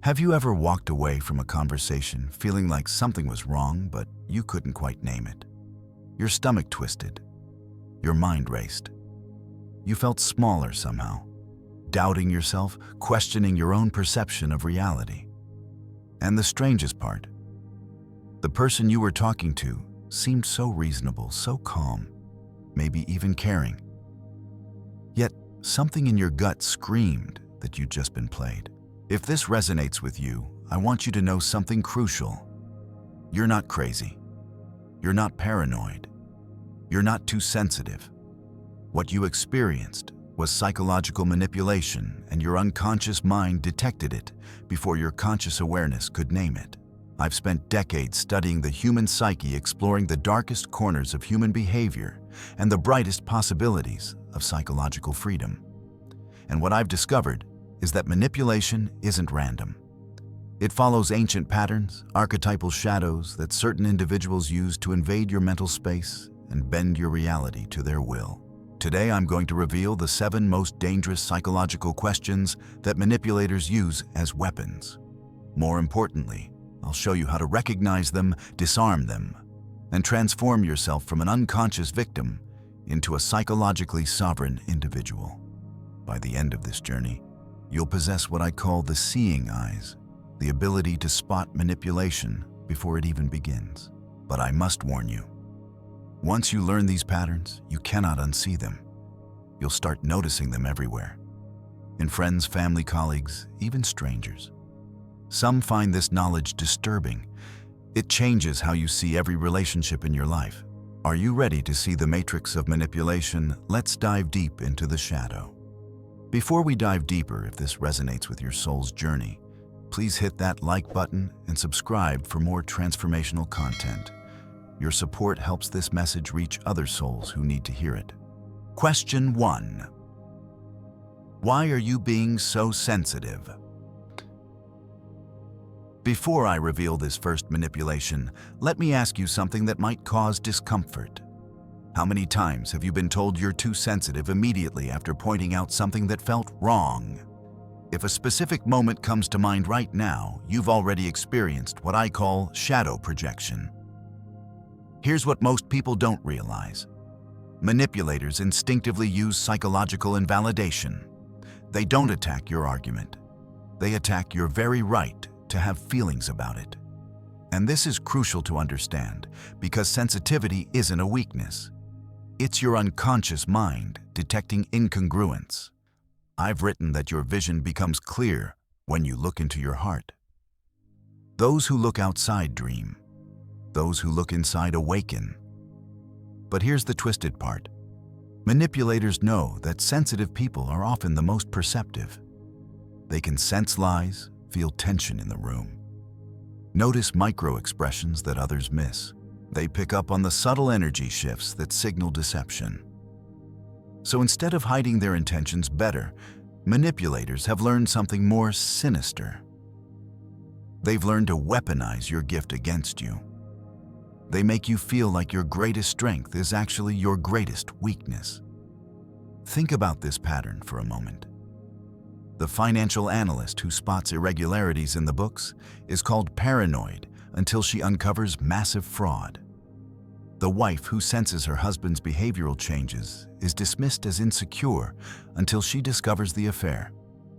Have you ever walked away from a conversation feeling like something was wrong, but you couldn't quite name it? Your stomach twisted. Your mind raced. You felt smaller somehow, doubting yourself, questioning your own perception of reality. And the strangest part, the person you were talking to seemed so reasonable, so calm, maybe even caring. Yet something in your gut screamed that you'd just been played. If this resonates with you, I want you to know something crucial. You're not crazy. You're not paranoid. You're not too sensitive. What you experienced was psychological manipulation, and your unconscious mind detected it before your conscious awareness could name it. I've spent decades studying the human psyche, exploring the darkest corners of human behavior and the brightest possibilities of psychological freedom. And what I've discovered is that manipulation isn't random. It follows ancient patterns, archetypal shadows that certain individuals use to invade your mental space and bend your reality to their will. Today, I'm going to reveal the 7 most dangerous psychological questions that manipulators use as weapons. More importantly, I'll show you how to recognize them, disarm them, and transform yourself from an unconscious victim into a psychologically sovereign individual. By the end of this journey, you'll possess what I call the seeing eyes, the ability to spot manipulation before it even begins. But I must warn you, once you learn these patterns, you cannot unsee them. You'll start noticing them everywhere, in friends, family, colleagues, even strangers. Some find this knowledge disturbing. It changes how you see every relationship in your life. Are you ready to see the matrix of manipulation? Let's dive deep into the shadow. Before we dive deeper, if this resonates with your soul's journey, please hit that like button and subscribe for more transformational content. Your support helps this message reach other souls who need to hear it. Question 1. Why are you being so sensitive? Before I reveal this first manipulation, let me ask you something that might cause discomfort. How many times have you been told you're too sensitive immediately after pointing out something that felt wrong? If a specific moment comes to mind right now, you've already experienced what I call shadow projection. Here's what most people don't realize. Manipulators instinctively use psychological invalidation. They don't attack your argument. They attack your very right to have feelings about it. And this is crucial to understand because sensitivity isn't a weakness. It's your unconscious mind detecting incongruence. I've written that your vision becomes clear when you look into your heart. Those who look outside dream. Those who look inside awaken. But here's the twisted part. Manipulators know that sensitive people are often the most perceptive. They can sense lies, feel tension in the room. Notice micro-expressions that others miss. They pick up on the subtle energy shifts that signal deception. So instead of hiding their intentions better, manipulators have learned something more sinister. They've learned to weaponize your gift against you. They make you feel like your greatest strength is actually your greatest weakness. Think about this pattern for a moment. The financial analyst who spots irregularities in the books is called paranoid until she uncovers massive fraud. The wife who senses her husband's behavioral changes is dismissed as insecure until she discovers the affair.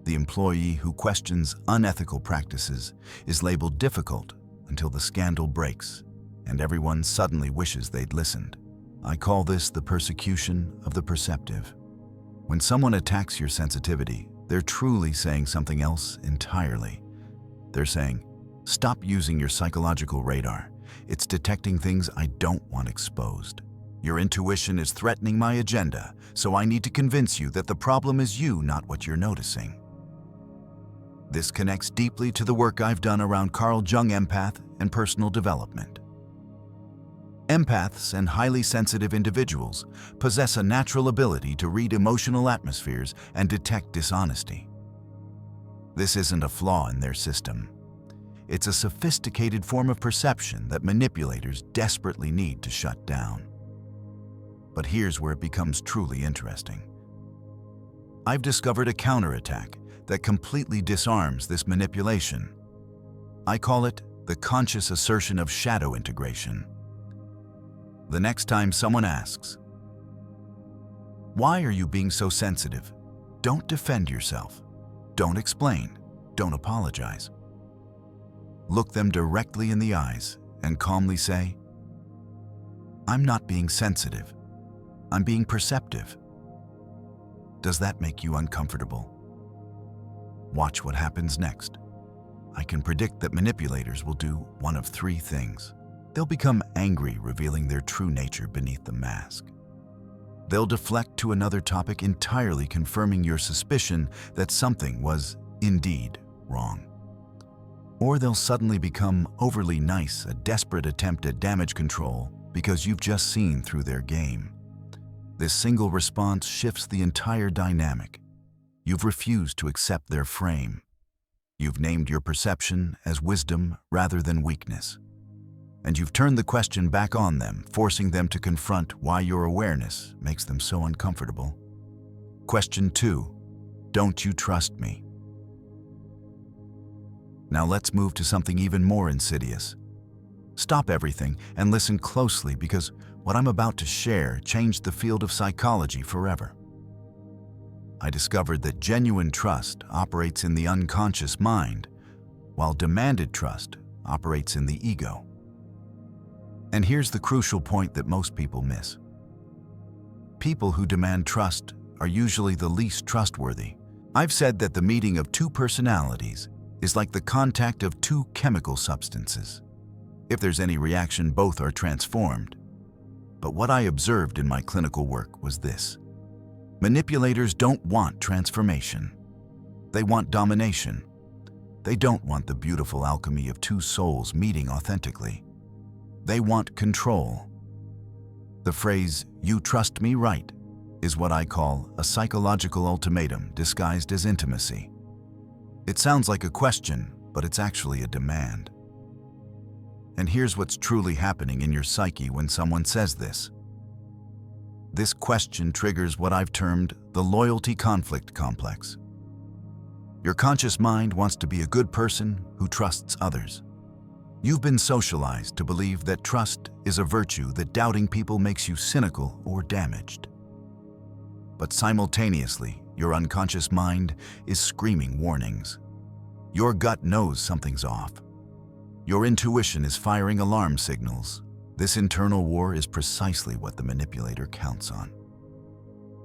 The employee who questions unethical practices is labeled difficult until the scandal breaks and everyone suddenly wishes they'd listened. I call this the persecution of the perceptive. When someone attacks your sensitivity, they're truly saying something else entirely. They're saying, "Stop using your psychological radar. It's detecting things I don't want exposed. Your intuition is threatening my agenda, so I need to convince you that the problem is you, not what you're noticing." This connects deeply to the work I've done around Carl Jung empath and personal development. Empaths and highly sensitive individuals possess a natural ability to read emotional atmospheres and detect dishonesty. This isn't a flaw in their system. It's a sophisticated form of perception that manipulators desperately need to shut down. But here's where it becomes truly interesting. I've discovered a counterattack that completely disarms this manipulation. I call it the conscious assertion of shadow integration. The next time someone asks, "Why are you being so sensitive?" don't defend yourself. Don't explain. Don't apologize. Look them directly in the eyes and calmly say, "I'm not being sensitive. I'm being perceptive." Does that make you uncomfortable? Watch what happens next. I can predict that manipulators will do one of three things. They'll become angry, revealing their true nature beneath the mask. They'll deflect to another topic, entirely confirming your suspicion that something was indeed wrong. Or they'll suddenly become overly nice, a desperate attempt at damage control because you've just seen through their game. This single response shifts the entire dynamic. You've refused to accept their frame. You've named your perception as wisdom rather than weakness. And you've turned the question back on them, forcing them to confront why your awareness makes them so uncomfortable. Question 2. Don't you trust me? Now let's move to something even more insidious. Stop everything and listen closely, because what I'm about to share changed the field of psychology forever. I discovered that genuine trust operates in the unconscious mind, while demanded trust operates in the ego. And here's the crucial point that most people miss. People who demand trust are usually the least trustworthy. I've said that the meeting of two personalities is like the contact of two chemical substances. If there's any reaction, both are transformed. But what I observed in my clinical work was this. Manipulators don't want transformation. They want domination. They don't want the beautiful alchemy of two souls meeting authentically. They want control. The phrase, "You trust me, right?" is what I call a psychological ultimatum disguised as intimacy. It sounds like a question, but it's actually a demand. And here's what's truly happening in your psyche when someone says this. This question triggers what I've termed the loyalty conflict complex. Your conscious mind wants to be a good person who trusts others. You've been socialized to believe that trust is a virtue, that doubting people makes you cynical or damaged. But simultaneously, your unconscious mind is screaming warnings. Your gut knows something's off. Your intuition is firing alarm signals. This internal war is precisely what the manipulator counts on.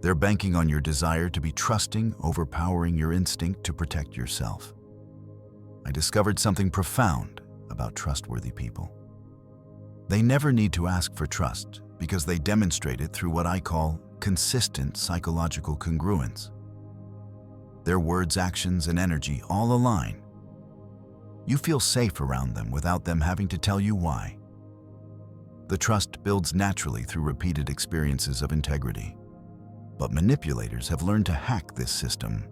They're banking on your desire to be trusting, overpowering your instinct to protect yourself. I discovered something profound about trustworthy people. They never need to ask for trust because they demonstrate it through what I call consistent psychological congruence. Their words, actions, and energy all align. You feel safe around them without them having to tell you why. The trust builds naturally through repeated experiences of integrity. But manipulators have learned to hack this system.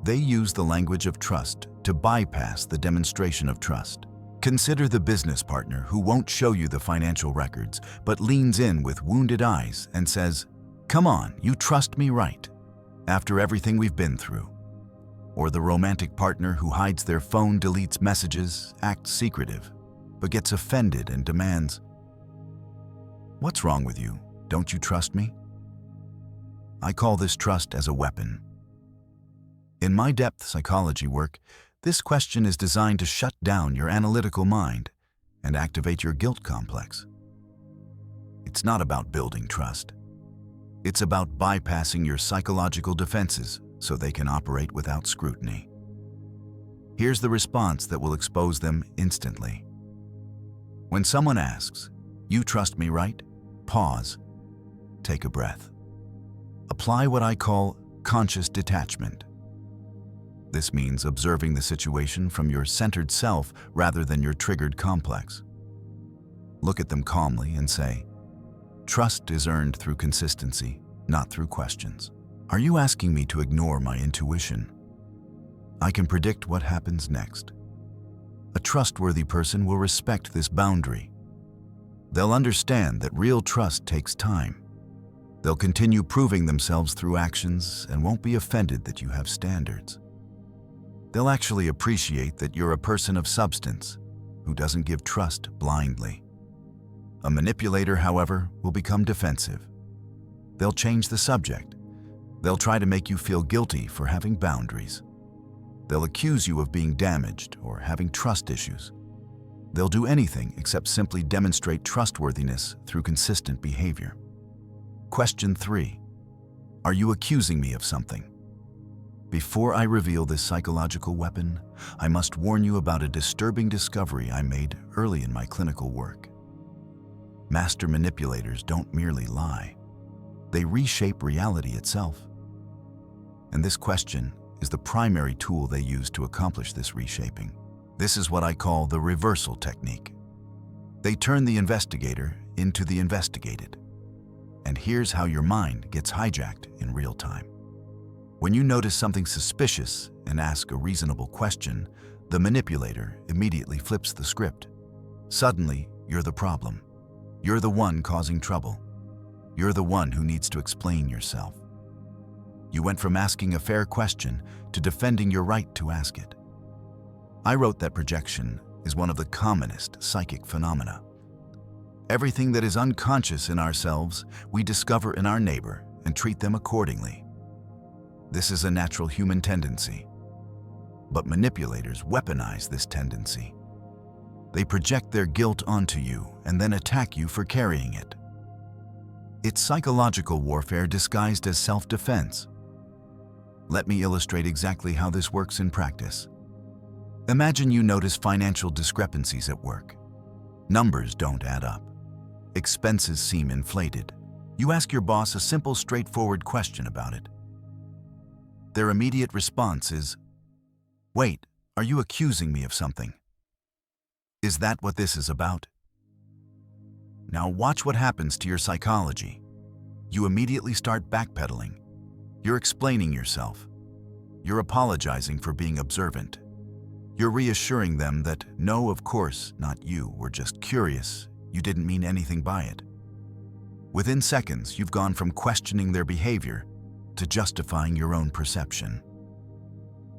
They use the language of trust to bypass the demonstration of trust. Consider the business partner who won't show you the financial records, but leans in with wounded eyes and says, "Come on, you trust me, right?" after everything we've been through. Or the romantic partner who hides their phone, deletes messages, acts secretive, but gets offended and demands, "What's wrong with you? Don't you trust me?" I call this trust as a weapon. In my depth psychology work, this question is designed to shut down your analytical mind and activate your guilt complex. It's not about building trust. It's about bypassing your psychological defenses so they can operate without scrutiny. Here's the response that will expose them instantly. When someone asks, "You trust me, right?" Pause. Take a breath. Apply what I call conscious detachment. This means observing the situation from your centered self rather than your triggered complex. Look at them calmly and say, "Trust is earned through consistency, not through questions. Are you asking me to ignore my intuition?" I can predict what happens next. A trustworthy person will respect this boundary. They'll understand that real trust takes time. They'll continue proving themselves through actions and won't be offended that you have standards. They'll actually appreciate that you're a person of substance who doesn't give trust blindly. A manipulator, however, will become defensive. They'll change the subject. They'll try to make you feel guilty for having boundaries. They'll accuse you of being damaged or having trust issues. They'll do anything except simply demonstrate trustworthiness through consistent behavior. Question 3. Are you accusing me of something? Before I reveal this psychological weapon, I must warn you about a disturbing discovery I made early in my clinical work. Master manipulators don't merely lie. They reshape reality itself. And this question is the primary tool they use to accomplish this reshaping. This is what I call the reversal technique. They turn the investigator into the investigated. And here's how your mind gets hijacked in real time. When you notice something suspicious and ask a reasonable question, the manipulator immediately flips the script. Suddenly, you're the problem. You're the one causing trouble. You're the one who needs to explain yourself. You went from asking a fair question to defending your right to ask it. I wrote that projection is one of the commonest psychic phenomena. Everything that is unconscious in ourselves, we discover in our neighbor and treat them accordingly. This is a natural human tendency. But manipulators weaponize this tendency. They project their guilt onto you and then attack you for carrying it. It's psychological warfare disguised as self-defense. Let me illustrate exactly how this works in practice. Imagine you notice financial discrepancies at work. Numbers don't add up. Expenses seem inflated. You ask your boss a simple, straightforward question about it. Their immediate response is, "Wait, are you accusing me of something? Is that what this is about?" Now watch what happens to your psychology. You immediately start backpedaling. You're explaining yourself. You're apologizing for being observant. You're reassuring them that, no, of course, not you, were just curious. You didn't mean anything by it. Within seconds, you've gone from questioning their behavior to justifying your own perception.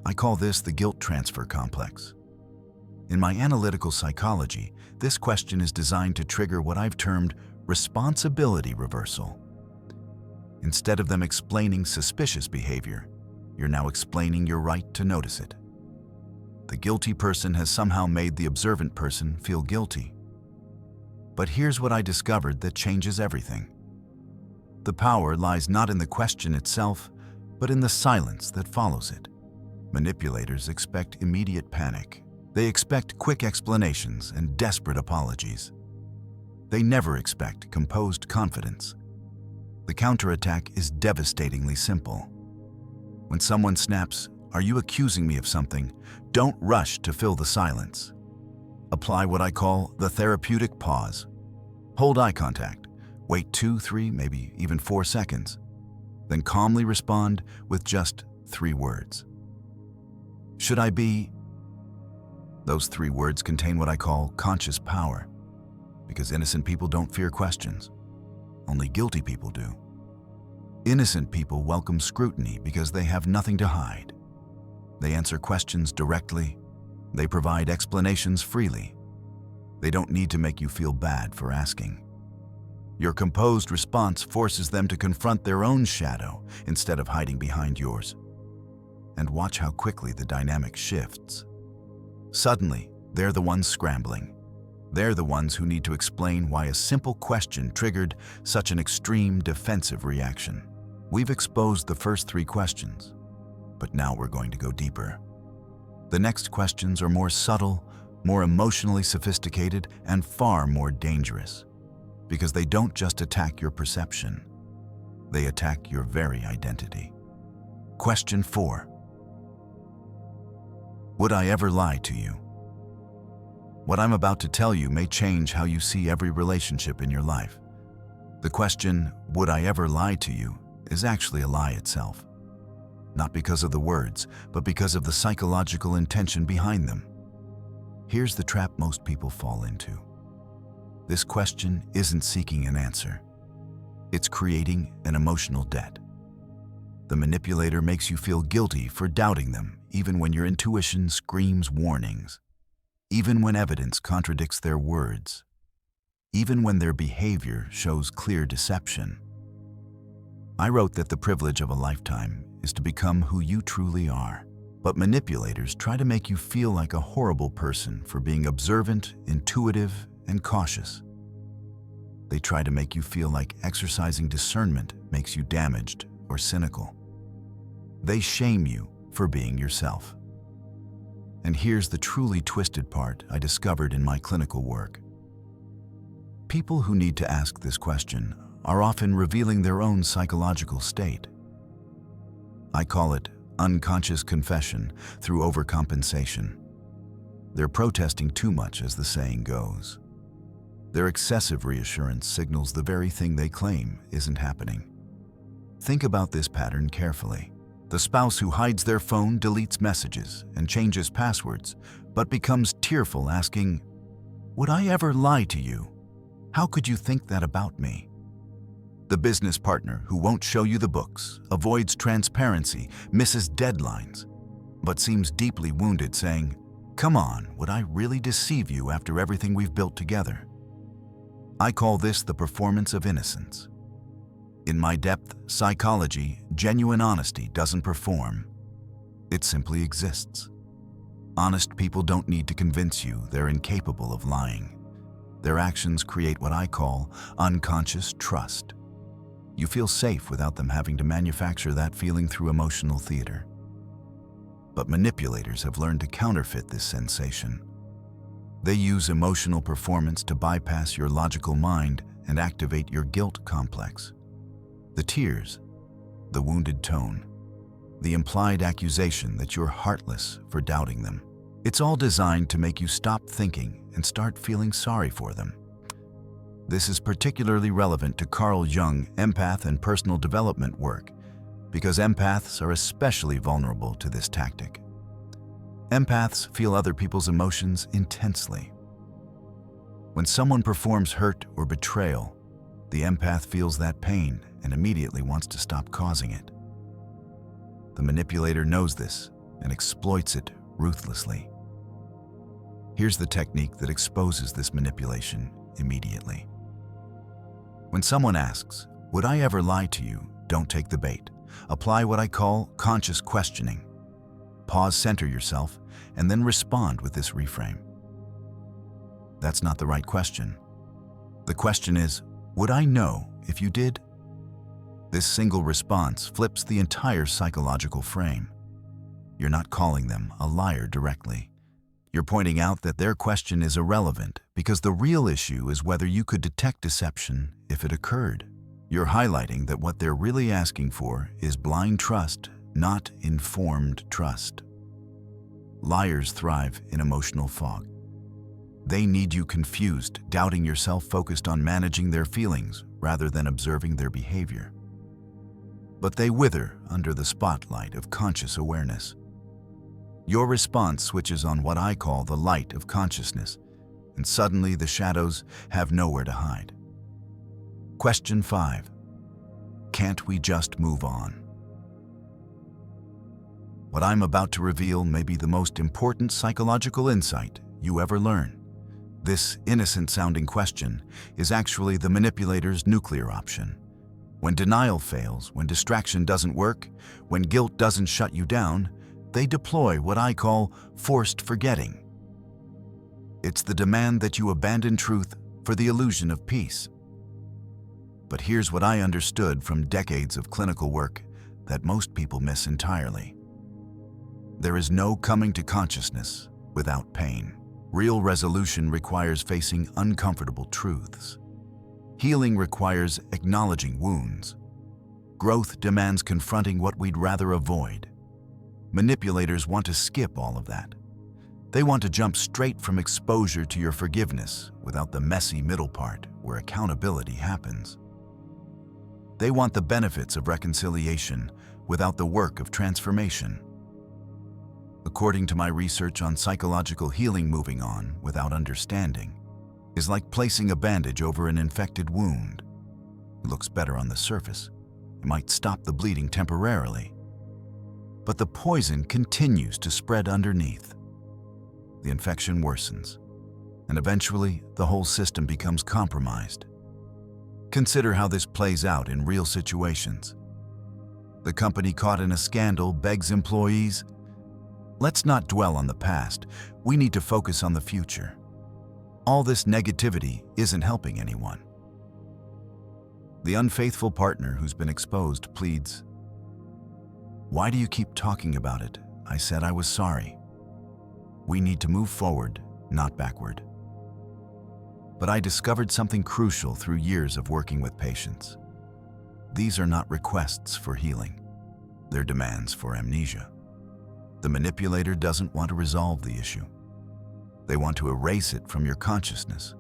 I call this the guilt transfer complex. In my analytical psychology, this question is designed to trigger what I've termed responsibility reversal. Instead of them explaining suspicious behavior, you're now explaining your right to notice it. The guilty person has somehow made the observant person feel guilty. But here's what I discovered that changes everything. The power lies not in the question itself, but in the silence that follows it. Manipulators expect immediate panic. They expect quick explanations and desperate apologies. They never expect composed confidence. The counterattack is devastatingly simple. When someone snaps, "Are you accusing me of something?" don't rush to fill the silence. Apply what I call the therapeutic pause. Hold eye contact. Wait 2, 3, maybe even 4 seconds. Then calmly respond with just 3 words. Should I be? Those 3 words contain what I call conscious power, because innocent people don't fear questions. Only guilty people do. Innocent people welcome scrutiny because they have nothing to hide. They answer questions directly. They provide explanations freely. They don't need to make you feel bad for asking. Your composed response forces them to confront their own shadow instead of hiding behind yours. And watch how quickly the dynamic shifts. Suddenly, they're the ones scrambling. They're the ones who need to explain why a simple question triggered such an extreme defensive reaction. We've exposed the first 3 questions, but now we're going to go deeper. The next questions are more subtle, more emotionally sophisticated, and far more dangerous, because they don't just attack your perception, they attack your very identity. Question 4. Would I ever lie to you? What I'm about to tell you may change how you see every relationship in your life. The question, "Would I ever lie to you?" is actually a lie itself. Not because of the words, but because of the psychological intention behind them. Here's the trap most people fall into. This question isn't seeking an answer. It's creating an emotional debt. The manipulator makes you feel guilty for doubting them, even when your intuition screams warnings, even when evidence contradicts their words, even when their behavior shows clear deception. I wrote that the privilege of a lifetime is to become who you truly are. But manipulators try to make you feel like a horrible person for being observant, intuitive, and cautious. They try to make you feel like exercising discernment makes you damaged or cynical. They shame you for being yourself. And here's the truly twisted part I discovered in my clinical work. People who need to ask this question are often revealing their own psychological state. I call it unconscious confession through overcompensation. They're protesting too much, as the saying goes. Their excessive reassurance signals the very thing they claim isn't happening. Think about this pattern carefully. The spouse who hides their phone, deletes messages, and changes passwords, but becomes tearful, asking, "Would I ever lie to you? How could you think that about me?" The business partner who won't show you the books, avoids transparency, misses deadlines, but seems deeply wounded, saying, "Come on, would I really deceive you after everything we've built together?" I call this the performance of innocence. In my depth psychology, genuine honesty doesn't perform. It simply exists. Honest people don't need to convince you they're incapable of lying. Their actions create what I call unconscious trust. You feel safe without them having to manufacture that feeling through emotional theater. But manipulators have learned to counterfeit this sensation. They use emotional performance to bypass your logical mind and activate your guilt complex. The tears, the wounded tone, the implied accusation that you're heartless for doubting them. It's all designed to make you stop thinking and start feeling sorry for them. This is particularly relevant to Carl Jung empath and personal development work, because empaths are especially vulnerable to this tactic. Empaths feel other people's emotions intensely. When someone performs hurt or betrayal, the empath feels that pain and immediately wants to stop causing it. The manipulator knows this and exploits it ruthlessly. Here's the technique that exposes this manipulation immediately. When someone asks, "Would I ever lie to you?" don't take the bait. Apply what I call conscious questioning. Pause, center yourself, and then respond with this reframe. That's not the right question. The question is, "Would I know if you did?" This single response flips the entire psychological frame. You're not calling them a liar directly. You're pointing out that their question is irrelevant because the real issue is whether you could detect deception if it occurred. You're highlighting that what they're really asking for is blind trust, not informed trust. Liars thrive in emotional fog. They need you confused, doubting yourself, focused on managing their feelings rather than observing their behavior. But they wither under the spotlight of conscious awareness. Your response switches on what I call the light of consciousness, and suddenly the shadows have nowhere to hide. Question 5. Can't we just move on? What I'm about to reveal may be the most important psychological insight you ever learn. This innocent-sounding question is actually the manipulator's nuclear option. When denial fails, when distraction doesn't work, when guilt doesn't shut you down, they deploy what I call forced forgetting. It's the demand that you abandon truth for the illusion of peace. But here's what I understood from decades of clinical work that most people miss entirely. There is no coming to consciousness without pain. Real resolution requires facing uncomfortable truths. Healing requires acknowledging wounds. Growth demands confronting what we'd rather avoid. Manipulators want to skip all of that. They want to jump straight from exposure to your forgiveness without the messy middle part where accountability happens. They want the benefits of reconciliation without the work of transformation. According to my research on psychological healing, moving on without understanding is like placing a bandage over an infected wound. It looks better on the surface, It might stop the bleeding temporarily. But the poison continues to spread underneath. The infection worsens, and eventually the whole system becomes compromised. Consider how this plays out in real situations. The company caught in a scandal begs employees, "Let's not dwell on the past. We need to focus on the future." All this negativity isn't helping anyone. The unfaithful partner who's been exposed pleads, "Why do you keep talking about it? I said I was sorry. We need to move forward, not backward." But I discovered something crucial through years of working with patients. These are not requests for healing. They're demands for amnesia. The manipulator doesn't want to resolve the issue. They want to erase it from your consciousness.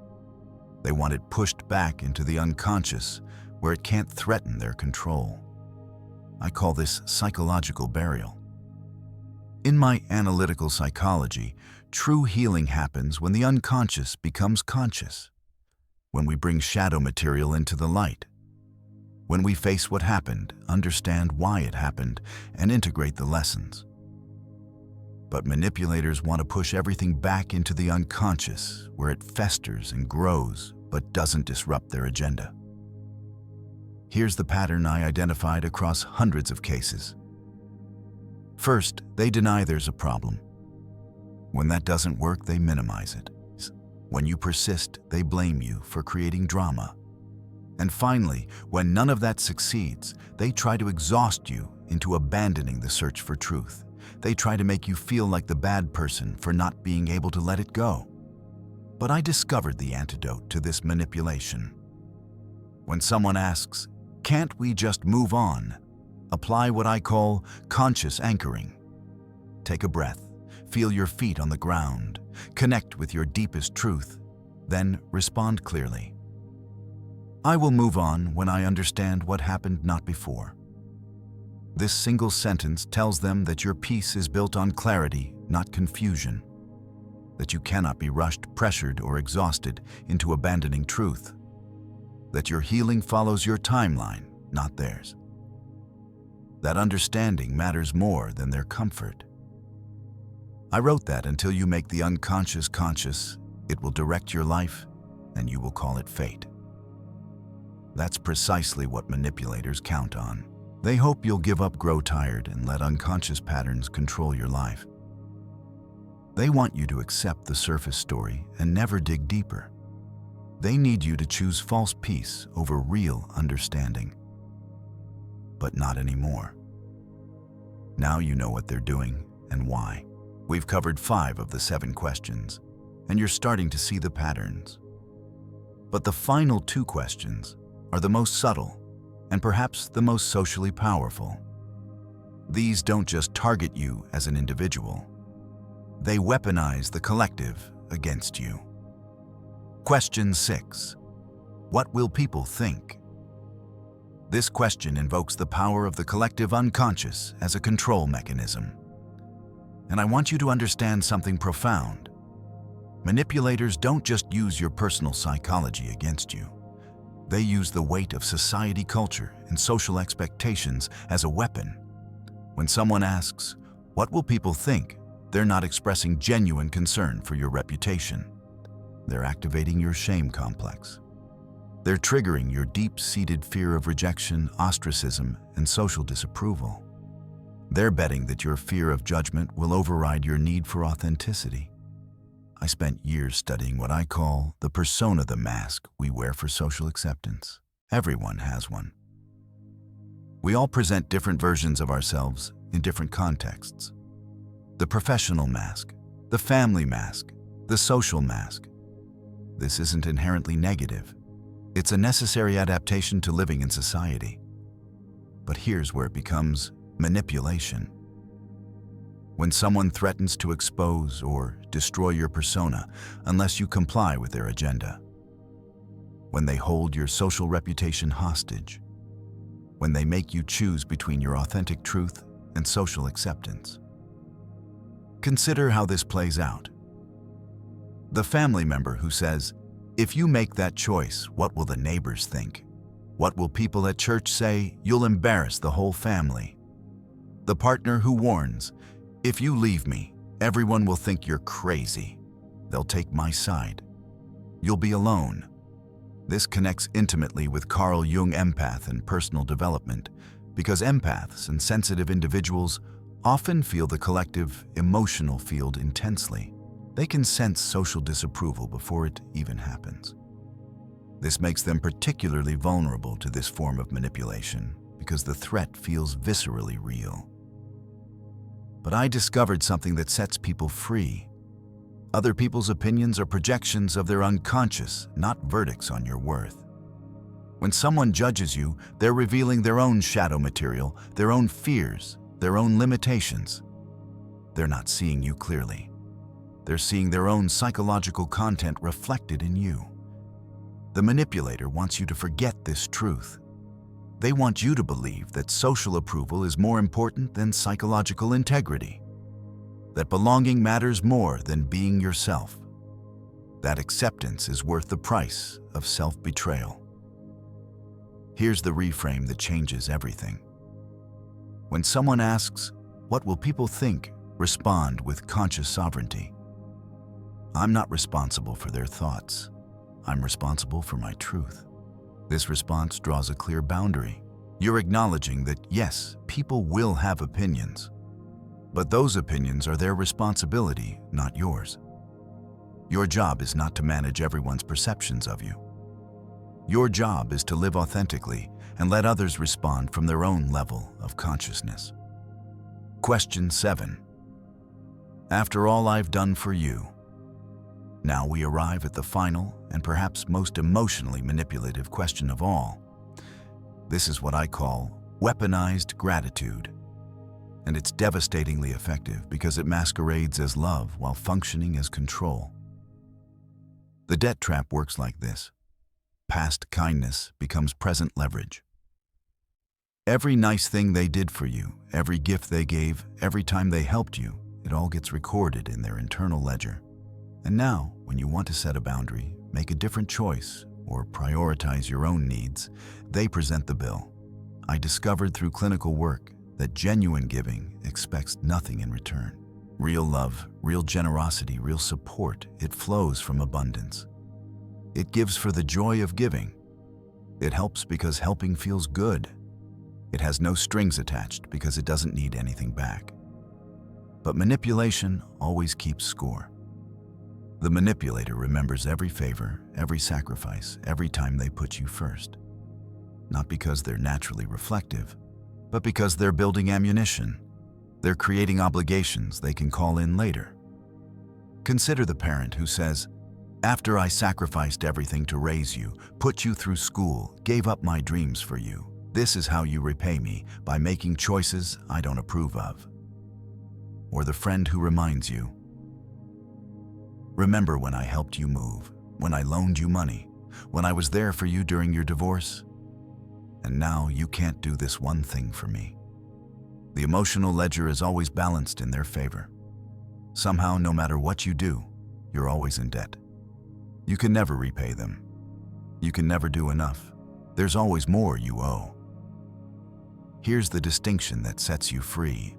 They want it pushed back into the unconscious, where it can't threaten their control. I call this psychological burial. In my analytical psychology, true healing happens when the unconscious becomes conscious, when we bring shadow material into the light, when we face what happened, understand why it happened, and integrate the lessons. But manipulators want to push everything back into the unconscious, where it festers and grows, but doesn't disrupt their agenda. Here's the pattern I identified across hundreds of cases. First, they deny there's a problem. When that doesn't work, they minimize it. When you persist, they blame you for creating drama. And finally, when none of that succeeds, they try to exhaust you into abandoning the search for truth. They try to make you feel like the bad person for not being able to let it go. But I discovered the antidote to this manipulation. When someone asks, "Can't we just move on?" apply what I call conscious anchoring. Take a breath, feel your feet on the ground, connect with your deepest truth, then respond clearly. "I will move on when I understand what happened not before." This single sentence tells them that your peace is built on clarity, not confusion, that you cannot be rushed, pressured, or exhausted into abandoning truth, that your healing follows your timeline, not theirs. That understanding matters more than their comfort. I wrote that until you make the unconscious conscious, it will direct your life, and you will call it fate. That's precisely what manipulators count on. They hope you'll give up, grow tired, and let unconscious patterns control your life. They want you to accept the surface story and never dig deeper. They need you to choose false peace over real understanding. But not anymore. Now you know what they're doing and why. We've covered 5 of the 7 questions, and you're starting to see the patterns. But the final 2 questions are the most subtle and perhaps the most socially powerful. These don't just target you as an individual. They weaponize the collective against you. Question 6. What will people think? This question invokes the power of the collective unconscious as a control mechanism. And I want you to understand something profound. Manipulators don't just use your personal psychology against you. They use the weight of society, culture, and social expectations as a weapon. When someone asks, "What will people think?" they're not expressing genuine concern for your reputation. They're activating your shame complex. They're triggering your deep-seated fear of rejection, ostracism, and social disapproval. They're betting that your fear of judgment will override your need for authenticity. I spent years studying what I call the persona, the mask we wear for social acceptance. Everyone has one. We all present different versions of ourselves in different contexts. The professional mask, the family mask, the social mask. This isn't inherently negative. It's a necessary adaptation to living in society. But here's where it becomes manipulation. When someone threatens to expose or destroy your persona unless you comply with their agenda. When they hold your social reputation hostage. When they make you choose between your authentic truth and social acceptance. Consider how this plays out. The family member who says, "If you make that choice, what will the neighbors think?" What will people at church say? You'll embarrass the whole family. The partner who warns, if you leave me, everyone will think you're crazy. They'll take my side. You'll be alone. This connects intimately with Carl Jung empath and personal development, because empaths and sensitive individuals often feel the collective emotional field intensely. They can sense social disapproval before it even happens. This makes them particularly vulnerable to this form of manipulation because the threat feels viscerally real. But I discovered something that sets people free. Other people's opinions are projections of their unconscious, not verdicts on your worth. When someone judges you, they're revealing their own shadow material, their own fears, their own limitations. They're not seeing you clearly. They're seeing their own psychological content reflected in you. The manipulator wants you to forget this truth. They want you to believe that social approval is more important than psychological integrity, that belonging matters more than being yourself, that acceptance is worth the price of self-betrayal. Here's the reframe that changes everything. When someone asks, "What will people think?" respond with conscious sovereignty. I'm not responsible for their thoughts. I'm responsible for my truth. This response draws a clear boundary. You're acknowledging that, yes, people will have opinions, but those opinions are their responsibility, not yours. Your job is not to manage everyone's perceptions of you. Your job is to live authentically and let others respond from their own level of consciousness. Question 7. After all I've done for you. Now we arrive at the final and perhaps most emotionally manipulative question of all. This is what I call weaponized gratitude. And it's devastatingly effective because it masquerades as love while functioning as control. The debt trap works like this. Past kindness becomes present leverage. Every nice thing they did for you, every gift they gave, every time they helped you, it all gets recorded in their internal ledger. And now, when you want to set a boundary, make a different choice, or prioritize your own needs, they present the bill. I discovered through clinical work that genuine giving expects nothing in return. Real love, real generosity, real support, it flows from abundance. It gives for the joy of giving. It helps because helping feels good. It has no strings attached because it doesn't need anything back. But manipulation always keeps score. The manipulator remembers every favor, every sacrifice, every time they put you first. Not because they're naturally reflective, but because they're building ammunition. They're creating obligations they can call in later. Consider the parent who says, "After I sacrificed everything to raise you, put you through school, gave up my dreams for you, this is how you repay me, by making choices I don't approve of." Or the friend who reminds you, "Remember when I helped you move, when I loaned you money, when I was there for you during your divorce? And now you can't do this one thing for me." The emotional ledger is always balanced in their favor. Somehow, no matter what you do, you're always in debt. You can never repay them. You can never do enough. There's always more you owe. Here's the distinction that sets you free.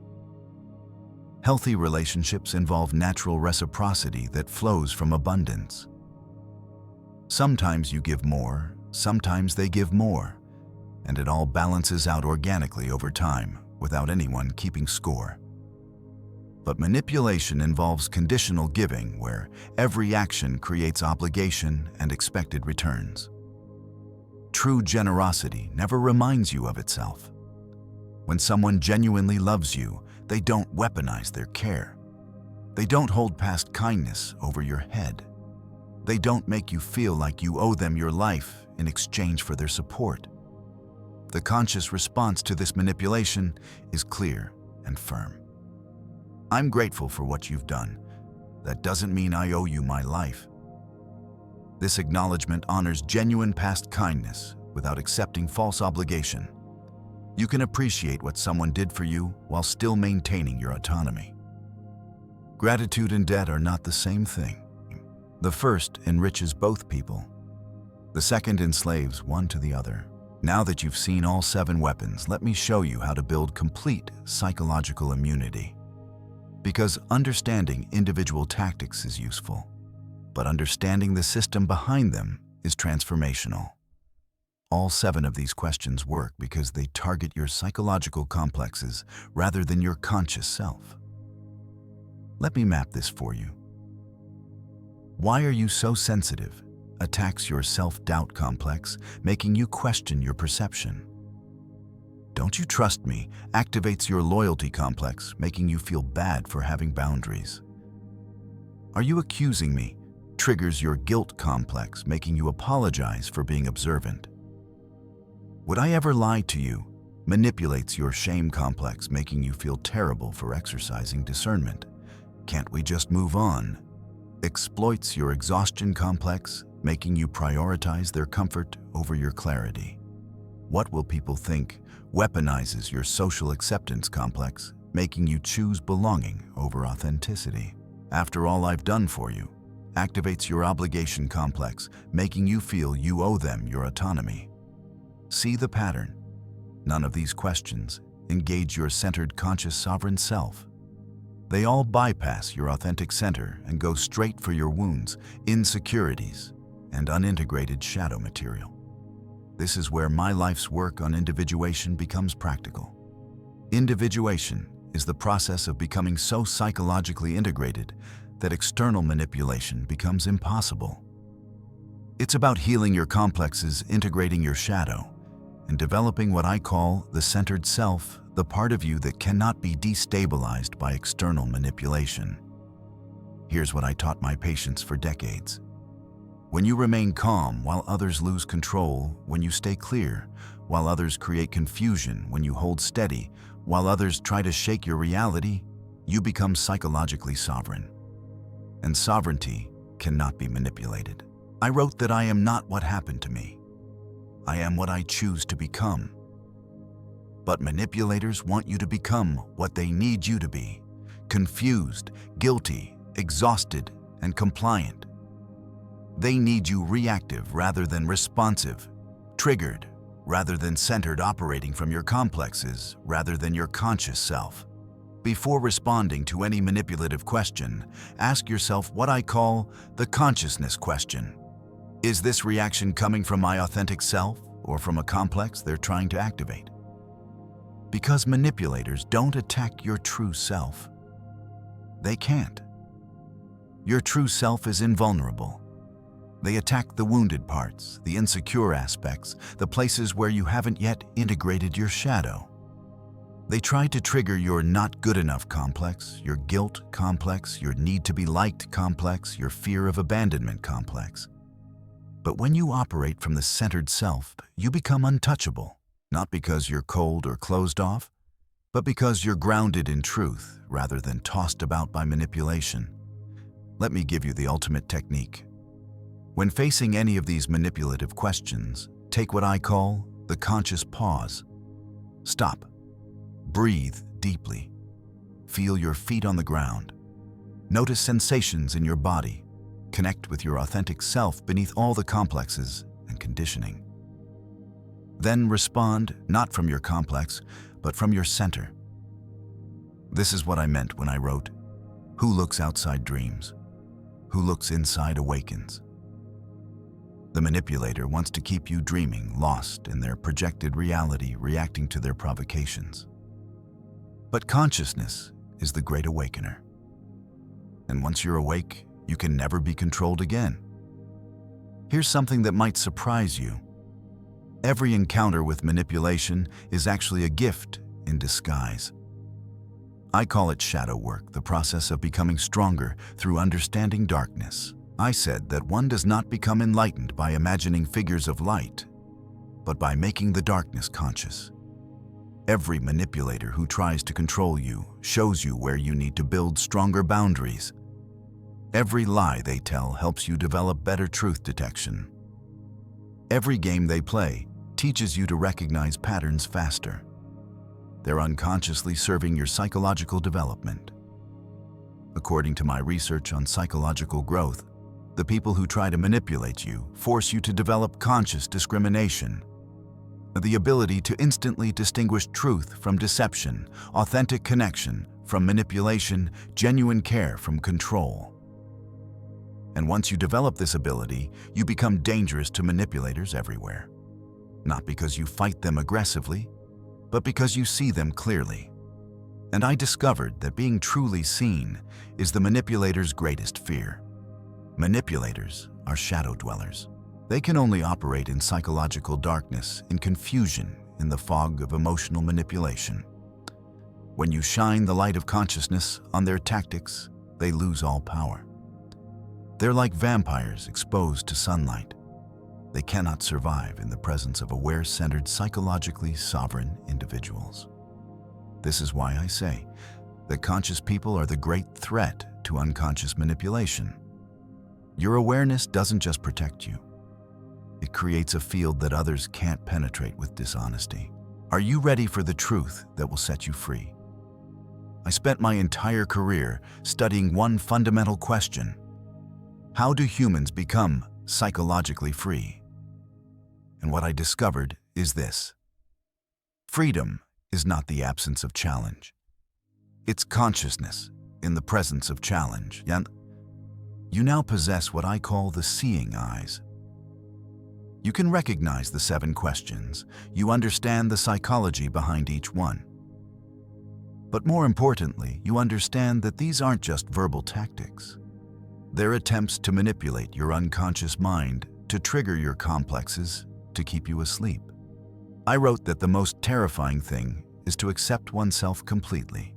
Healthy relationships involve natural reciprocity that flows from abundance. Sometimes you give more, sometimes they give more, and it all balances out organically over time without anyone keeping score. But manipulation involves conditional giving, where every action creates obligation and expected returns. True generosity never reminds you of itself. When someone genuinely loves you, they don't weaponize their care. They don't hold past kindness over your head. They don't make you feel like you owe them your life in exchange for their support. The conscious response to this manipulation is clear and firm. "I'm grateful for what you've done. That doesn't mean I owe you my life." This acknowledgement honors genuine past kindness without accepting false obligation. You can appreciate what someone did for you while still maintaining your autonomy. Gratitude and debt are not the same thing. The first enriches both people. The second enslaves one to the other. Now that you've seen all 7 weapons, let me show you how to build complete psychological immunity. Because understanding individual tactics is useful, but understanding the system behind them is transformational. All 7 of these questions work because they target your psychological complexes rather than your conscious self. Let me map this for you. Why are you so sensitive? Attacks your self-doubt complex, making you question your perception. Don't you trust me? Activates your loyalty complex, making you feel bad for having boundaries. Are you accusing me? Triggers your guilt complex, making you apologize for being observant. Would I ever lie to you? Manipulates your shame complex, making you feel terrible for exercising discernment. Can't we just move on? Exploits your exhaustion complex, making you prioritize their comfort over your clarity. What will people think? Weaponizes your social acceptance complex, making you choose belonging over authenticity. After all I've done for you, activates your obligation complex, making you feel you owe them your autonomy. See the pattern? None of these questions engage your centered conscious sovereign self. They all bypass your authentic center and go straight for your wounds, insecurities, and unintegrated shadow material. This is where my life's work on individuation becomes practical. Individuation is the process of becoming so psychologically integrated that external manipulation becomes impossible. It's about healing your complexes, integrating your shadow, and developing what I call the centered self, the part of you that cannot be destabilized by external manipulation. Here's what I taught my patients for decades. When you remain calm while others lose control, when you stay clear, while others create confusion, when you hold steady, while others try to shake your reality, you become psychologically sovereign. And sovereignty cannot be manipulated. I wrote that I am not what happened to me. I am what I choose to become. But manipulators want you to become what they need you to be: confused, guilty, exhausted, and compliant. They need you reactive rather than responsive, triggered rather than centered, operating from your complexes rather than your conscious self. Before responding to any manipulative question, ask yourself what I call the consciousness question. Is this reaction coming from my authentic self or from a complex they're trying to activate? Because manipulators don't attack your true self. They can't. Your true self is invulnerable. They attack the wounded parts, the insecure aspects, the places where you haven't yet integrated your shadow. They try to trigger your not good enough complex, your guilt complex, your need to be liked complex, your fear of abandonment complex. But when you operate from the centered self, you become untouchable, not because you're cold or closed off, but because you're grounded in truth rather than tossed about by manipulation. Let me give you the ultimate technique. When facing any of these manipulative questions, take what I call the conscious pause. Stop. Breathe deeply. Feel your feet on the ground. Notice sensations in your body. Connect with your authentic self beneath all the complexes and conditioning. Then respond not from your complex, but from your center. This is what I meant when I wrote, "Who looks outside dreams? Who looks inside awakens?" The manipulator wants to keep you dreaming, lost in their projected reality, reacting to their provocations. But consciousness is the great awakener. And once you're awake, you can never be controlled again. Here's something that might surprise you. Every encounter with manipulation is actually a gift in disguise. I call it shadow work, the process of becoming stronger through understanding darkness. I said that one does not become enlightened by imagining figures of light, but by making the darkness conscious. Every manipulator who tries to control you shows you where you need to build stronger boundaries. Every lie they tell helps you develop better truth detection. Every game they play teaches you to recognize patterns faster. They're unconsciously serving your psychological development. According to my research on psychological growth, the people who try to manipulate you force you to develop conscious discrimination. The ability to instantly distinguish truth from deception, authentic connection from manipulation, genuine care from control. And once you develop this ability, you become dangerous to manipulators everywhere. Not because you fight them aggressively, but because you see them clearly. And I discovered that being truly seen is the manipulator's greatest fear. Manipulators are shadow dwellers. They can only operate in psychological darkness, in confusion, in the fog of emotional manipulation. When you shine the light of consciousness on their tactics, they lose all power. They're like vampires exposed to sunlight. They cannot survive in the presence of aware-centered, psychologically sovereign individuals. This is why I say that conscious people are the great threat to unconscious manipulation. Your awareness doesn't just protect you. It creates a field that others can't penetrate with dishonesty. Are you ready for the truth that will set you free? I spent my entire career studying one fundamental question: how do humans become psychologically free? And what I discovered is this: freedom is not the absence of challenge. It's consciousness in the presence of challenge. You now possess what I call the seeing eyes. You can recognize the 7 questions. You understand the psychology behind each one. But more importantly, you understand that these aren't just verbal tactics. They're attempts to manipulate your unconscious mind, to trigger your complexes, to keep you asleep. I wrote that the most terrifying thing is to accept oneself completely.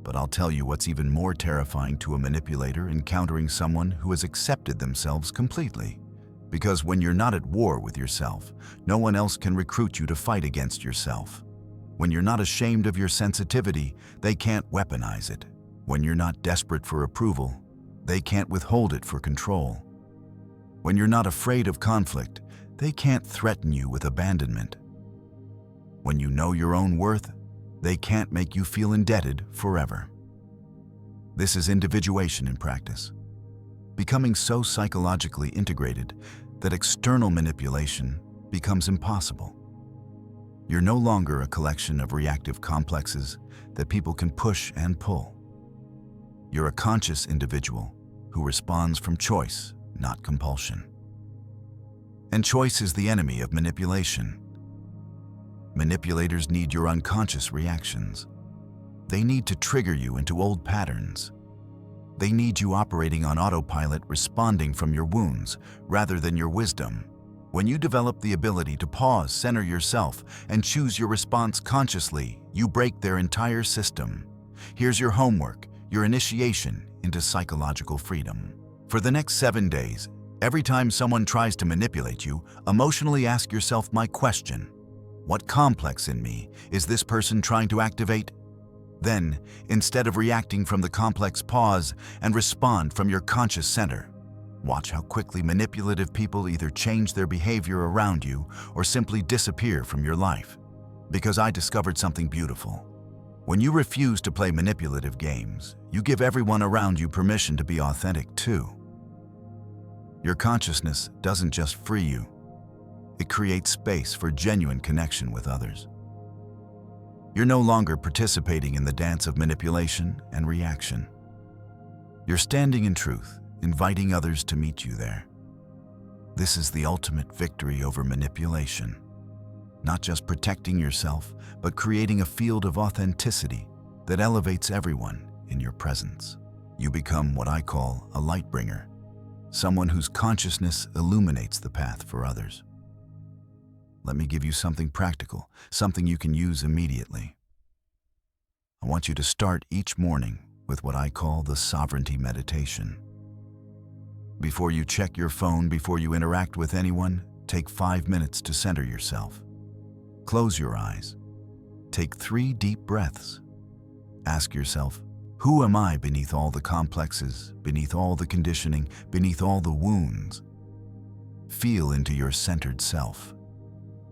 But I'll tell you what's even more terrifying to a manipulator: encountering someone who has accepted themselves completely. Because when you're not at war with yourself, no one else can recruit you to fight against yourself. When you're not ashamed of your sensitivity, they can't weaponize it. When you're not desperate for approval, they can't withhold it for control. When you're not afraid of conflict, they can't threaten you with abandonment. When you know your own worth, they can't make you feel indebted forever. This is individuation in practice. Becoming so psychologically integrated that external manipulation becomes impossible. You're no longer a collection of reactive complexes that people can push and pull. You're a conscious individual who responds from choice, not compulsion. And choice is the enemy of manipulation. Manipulators need your unconscious reactions. They need to trigger you into old patterns. They need you operating on autopilot, responding from your wounds rather than your wisdom. When you develop the ability to pause, center yourself, and choose your response consciously, you break their entire system. Here's your homework, your initiation into psychological freedom. For the next 7 days, every time someone tries to manipulate you, emotionally ask yourself my question: what complex in me is this person trying to activate? Then, instead of reacting from the complex, pause and respond from your conscious center. Watch how quickly manipulative people either change their behavior around you or simply disappear from your life. Because I discovered something beautiful. When you refuse to play manipulative games, you give everyone around you permission to be authentic too. Your consciousness doesn't just free you, it creates space for genuine connection with others. You're no longer participating in the dance of manipulation and reaction. You're standing in truth, inviting others to meet you there. This is the ultimate victory over manipulation. Not just protecting yourself, but creating a field of authenticity that elevates everyone in your presence. You become what I call a light bringer, someone whose consciousness illuminates the path for others. Let me give you something practical, something you can use immediately. I want you to start each morning with what I call the sovereignty meditation. Before you check your phone, before you interact with anyone, take 5 minutes to center yourself. Close your eyes. Take 3 deep breaths. Ask yourself, who am I beneath all the complexes, beneath all the conditioning, beneath all the wounds? Feel into your centered self.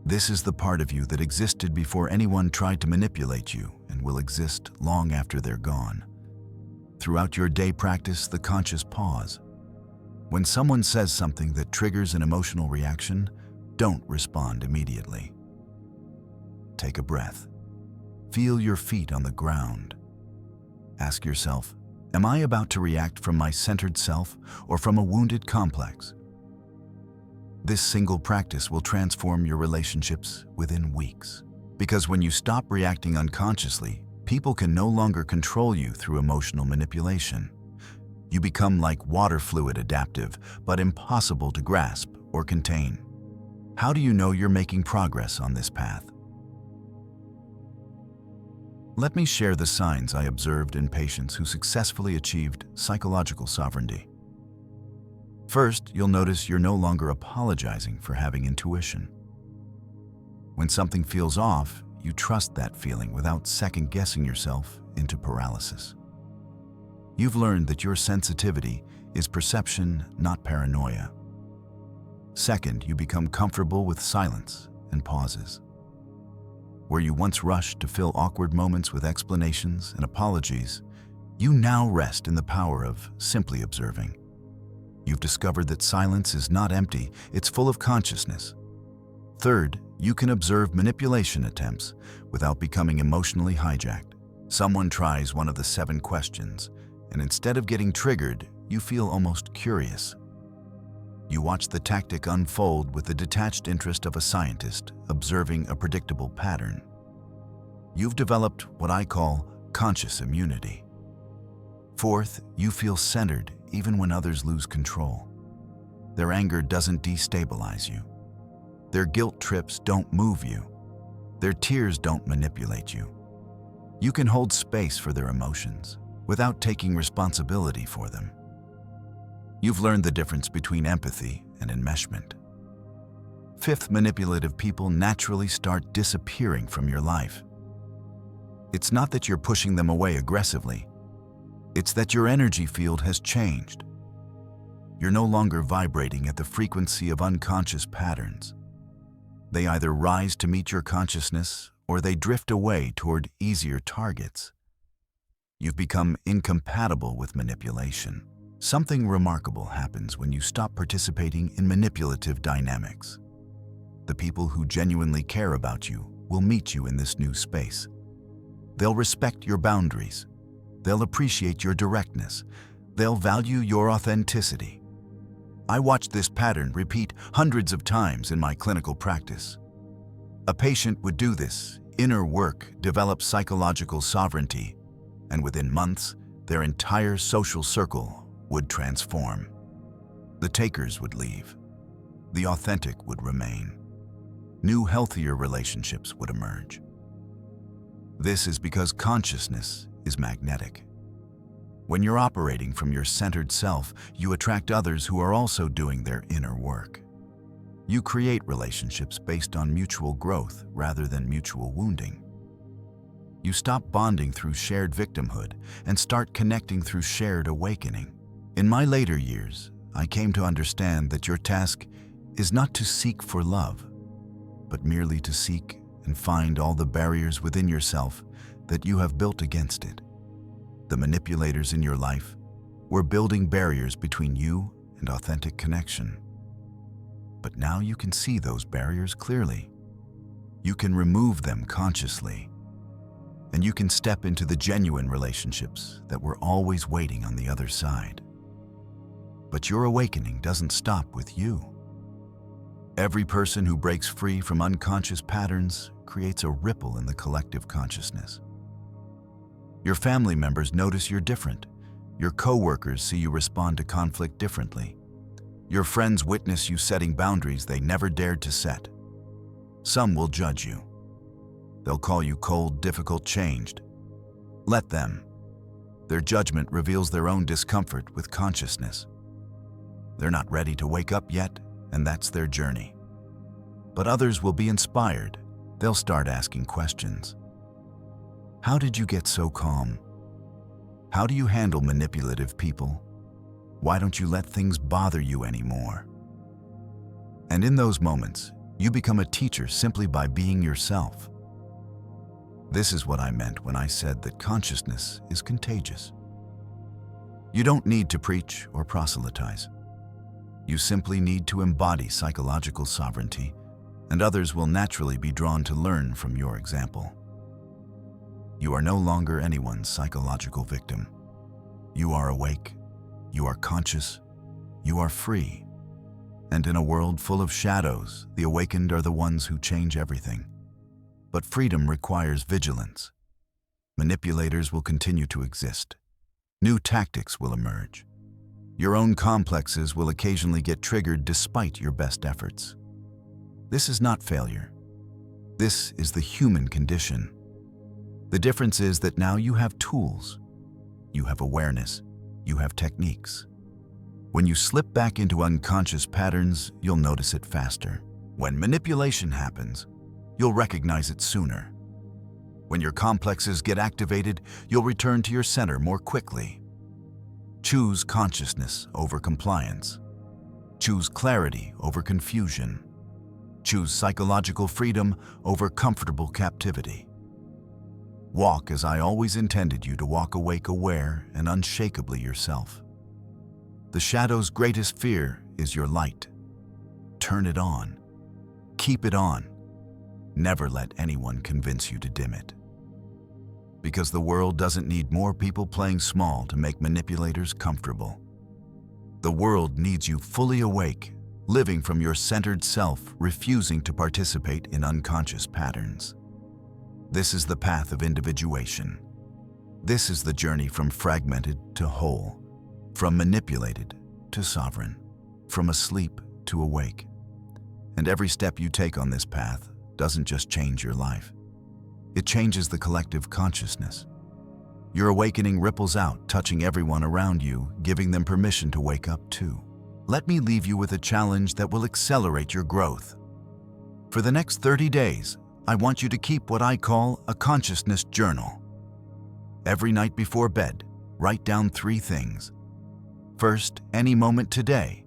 This is the part of you that existed before anyone tried to manipulate you and will exist long after they're gone. Throughout your day, practice the conscious pause. When someone says something that triggers an emotional reaction, don't respond immediately. take a breath. Feel your feet on the ground. Ask yourself, am I about to react from my centered self or from a wounded complex? This single practice will transform your relationships within weeks. Because when you stop reacting unconsciously, people can no longer control you through emotional manipulation. You become like water fluid, adaptive, but impossible to grasp or contain. How do you know you're making progress on this path? Let me share the signs I observed in patients who successfully achieved psychological sovereignty. First, you'll notice you're no longer apologizing for having intuition. When something feels off, you trust that feeling without second-guessing yourself into paralysis. You've learned that your sensitivity is perception, not paranoia. Second, you become comfortable with silence and pauses. Where you once rushed to fill awkward moments with explanations and apologies, you now rest in the power of simply observing. You've discovered that silence is not empty, it's full of consciousness. Third, you can observe manipulation attempts without becoming emotionally hijacked. Someone tries one of the 7 questions, and instead of getting triggered, you feel almost curious. You watch the tactic unfold with the detached interest of a scientist observing a predictable pattern. You've developed what I call conscious immunity. Fourth, you feel centered even when others lose control. Their anger doesn't destabilize you. Their guilt trips don't move you. Their tears don't manipulate you. You can hold space for their emotions without taking responsibility for them. You've learned the difference between empathy and enmeshment. Fifth, manipulative people naturally start disappearing from your life. It's not that you're pushing them away aggressively. It's that your energy field has changed. You're no longer vibrating at the frequency of unconscious patterns. They either rise to meet your consciousness or they drift away toward easier targets. You've become incompatible with manipulation. Something remarkable happens when you stop participating in manipulative dynamics. The people who genuinely care about you will meet you in this new space. They'll respect your boundaries. They'll appreciate your directness. They'll value your authenticity. I watched this pattern repeat hundreds of times in my clinical practice. A patient would do this inner work, develop psychological sovereignty, and within months, their entire social circle would transform. The takers would leave. The authentic would remain. New, healthier relationships would emerge. This is because consciousness is magnetic. When you're operating from your centered self, you attract others who are also doing their inner work. You create relationships based on mutual growth rather than mutual wounding. You stop bonding through shared victimhood and start connecting through shared awakening. In my later years, I came to understand that your task is not to seek for love, but merely to seek and find all the barriers within yourself that you have built against it. The manipulators in your life were building barriers between you and authentic connection. But now you can see those barriers clearly. You can remove them consciously. And you can step into the genuine relationships that were always waiting on the other side. But your awakening doesn't stop with you. Every person who breaks free from unconscious patterns creates a ripple in the collective consciousness. Your family members notice you're different. Your coworkers see you respond to conflict differently. Your friends witness you setting boundaries they never dared to set. Some will judge you. They'll call you cold, difficult, changed. Let them. Their judgment reveals their own discomfort with consciousness. They're not ready to wake up yet, and that's their journey. But others will be inspired. They'll start asking questions. How did you get so calm? How do you handle manipulative people? Why don't you let things bother you anymore? And in those moments, you become a teacher simply by being yourself. This is what I meant when I said that consciousness is contagious. You don't need to preach or proselytize. You simply need to embody psychological sovereignty and others will naturally be drawn to learn from your example. You are no longer anyone's psychological victim. You are awake, you are conscious, you are free. And in a world full of shadows, the awakened are the ones who change everything. But freedom requires vigilance. Manipulators will continue to exist. New tactics will emerge. Your own complexes will occasionally get triggered despite your best efforts. This is not failure. This is the human condition. The difference is that now you have tools. You have awareness. You have techniques. When you slip back into unconscious patterns, you'll notice it faster. When manipulation happens, you'll recognize it sooner. When your complexes get activated, you'll return to your center more quickly. Choose consciousness over compliance. Choose clarity over confusion. Choose psychological freedom over comfortable captivity. Walk as I always intended you to walk, awake, aware, and unshakably yourself. The shadow's greatest fear is your light. Turn it on. Keep it on. Never let anyone convince you to dim it. Because the world doesn't need more people playing small to make manipulators comfortable. The world needs you fully awake, living from your centered self, refusing to participate in unconscious patterns. This is the path of individuation. This is the journey from fragmented to whole, from manipulated to sovereign, from asleep to awake. And every step you take on this path doesn't just change your life. It changes the collective consciousness. Your awakening ripples out, touching everyone around you, giving them permission to wake up too. Let me leave you with a challenge that will accelerate your growth. For the next 30 days, I want you to keep what I call a consciousness journal. Every night before bed, write down 3 things. First, any moment today,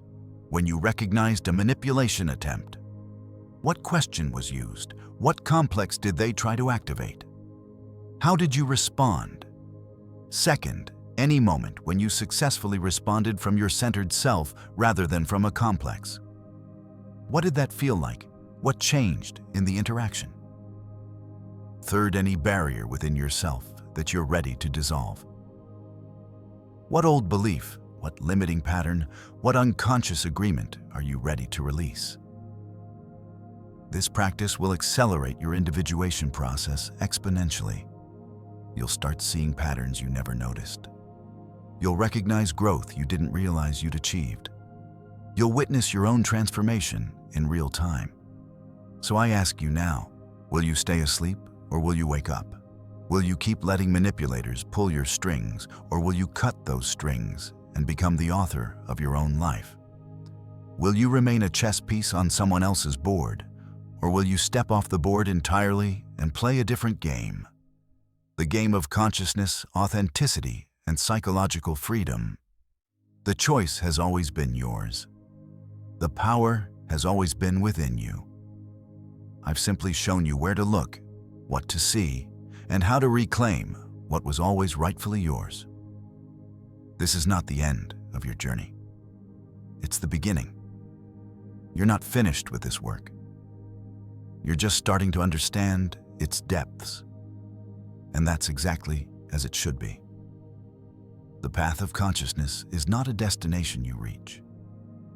when you recognized a manipulation attempt. What question was used? What complex did they try to activate? How did you respond? Second, any moment when you successfully responded from your centered self rather than from a complex. What did that feel like? What changed in the interaction? Third, any barrier within yourself that you're ready to dissolve. What old belief, what limiting pattern, what unconscious agreement are you ready to release? This practice will accelerate your individuation process exponentially. You'll start seeing patterns you never noticed. You'll recognize growth you didn't realize you'd achieved. You'll witness your own transformation in real time. So I ask you now, will you stay asleep or will you wake up? Will you keep letting manipulators pull your strings, or will you cut those strings and become the author of your own life? Will you remain a chess piece on someone else's board, or will you step off the board entirely and play a different game? The game of consciousness, authenticity, and psychological freedom. The choice has always been yours. The power has always been within you. I've simply shown you where to look, what to see, and how to reclaim what was always rightfully yours. This is not the end of your journey. It's the beginning. You're not finished with this work. You're just starting to understand its depths. And that's exactly as it should be. The path of consciousness is not a destination you reach.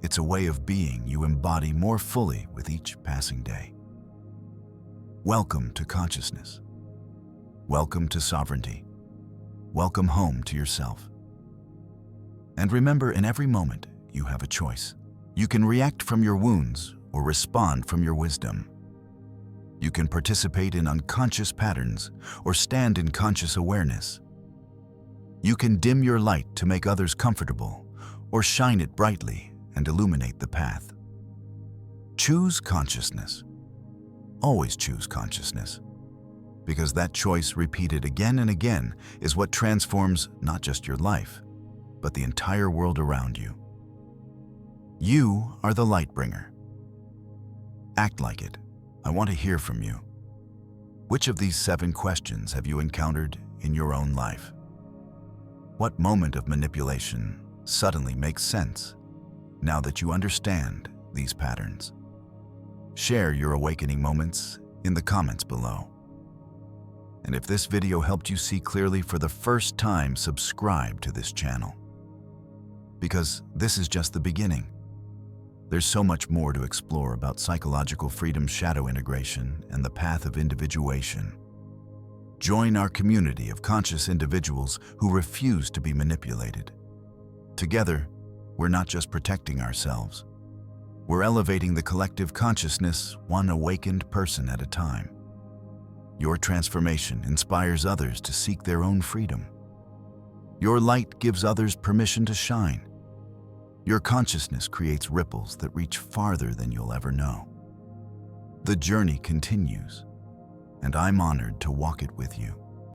It's a way of being you embody more fully with each passing day. Welcome to consciousness. Welcome to sovereignty. Welcome home to yourself. And remember, in every moment, you have a choice. You can react from your wounds or respond from your wisdom. You can participate in unconscious patterns or stand in conscious awareness. You can dim your light to make others comfortable or shine it brightly and illuminate the path. Choose consciousness. Always choose consciousness. Because that choice, repeated again and again, is what transforms not just your life, but the entire world around you. You are the light bringer. Act like it. I want to hear from you. Which of these 7 questions have you encountered in your own life? What moment of manipulation suddenly makes sense now that you understand these patterns? Share your awakening moments in the comments below. And if this video helped you see clearly for the first time, subscribe to this channel. Because this is just the beginning. There's so much more to explore about psychological freedom, shadow integration, and the path of individuation. Join our community of conscious individuals who refuse to be manipulated. Together, we're not just protecting ourselves. We're elevating the collective consciousness, one awakened person at a time. Your transformation inspires others to seek their own freedom. Your light gives others permission to shine. Your consciousness creates ripples that reach farther than you'll ever know. The journey continues, and I'm honored to walk it with you.